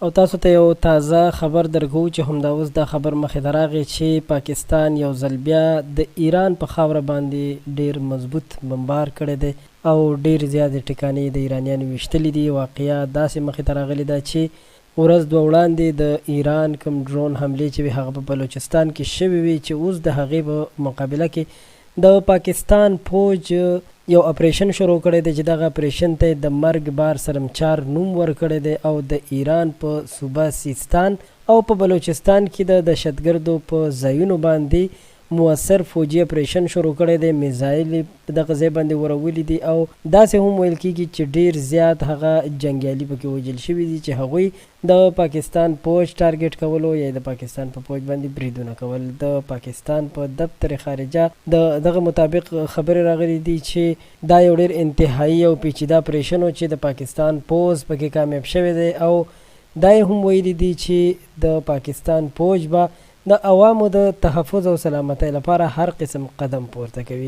او تاسو ته یو تازه خبر درکو چې همدا اوس دا خبر مخې ته راغی چې پاکستان یو ځل بیا د ایران په خاوره باندې ډیر مضبوط بمبار کړی دی او ډیر زیاتې ټکانې د ایرانیانو ویشتلي دي. واقعیا داسې مخې ته راغلې ده چې ورځ دوه وړاندې د ایران کوم ډرون حملې چې وي هغه په بلوچستان کې شوې وي چې اوس د هغې په مقابله کې د پاکستان فوج یو اپریشن شروع کړی دی چې دغه اپریشن ته د مرګ بار سرمچار نوم ورکړی دی او د ایران په صوبه سیستان او په بلوچستان کې د دهشتګردو په ځایونو باندې مؤثر فوجي اپریشن شروع کړی دی. میزایل په دغه ځای باندې ورولي دي او داسې هم ویل کېږي چې ډیر زیات هغه جنګیالي پکې وژل شوي دي چې هغوی د پاکستان پوج ټارګټ کولو یا د پاکستان په پوج باندې بریدونه کول. د پاکستان په دفتر خارجه دغه مطابق خبرې راغلي دي چې دا یو ډیر انتهایی او پیچیده اپریشن و چې د پاکستان پوز پکې کامیاب شوی دی او دا هم ویلي دي چې د پاکستان پوج به د عوامو د تحفظ او سلامتۍ لپاره هر قسم قدم پورته کوي.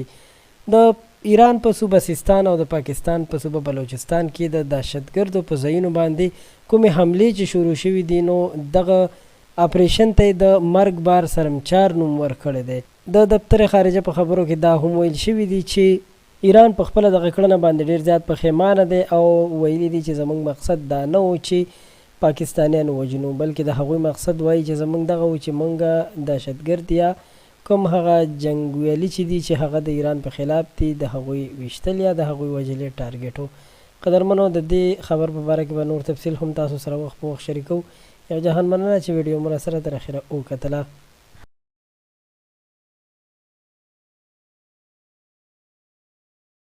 د ایران په صوبه سیستان او د پاکستان په صوبه بلوچستان کې د دهشتګردو په ځایونو باندې کومې حملې چې شروع شوي دي نو دغه اپریشن ته د مرګ بار سرمچار نوم ورکړی دی. د دفتر خارجه په خبرو کې دا هم ویل شوي دي چې ایران په خپله دغه کړنه باندې ډېر زیات پښیمانه دی او ویلي دي چې زموږ مقصد دا نه و چې پاکستانیان وژنو بلکې د هغوی مقصد وایي چې زموږ دغه و چې موږ دهشتګرد یا کوم هغه جنګویالي چې دي چې هغه د ایران په خلاف دي د هغوی ویشتل یا د هغوی وژلې ټارګټ و. قدرمنو د دې خبر په باره کې به نور تفصیل هم تاسو سره وخت په وخت شریکو. یو جهان مننه چې ویډیو مو راسره تر اخره وکتله.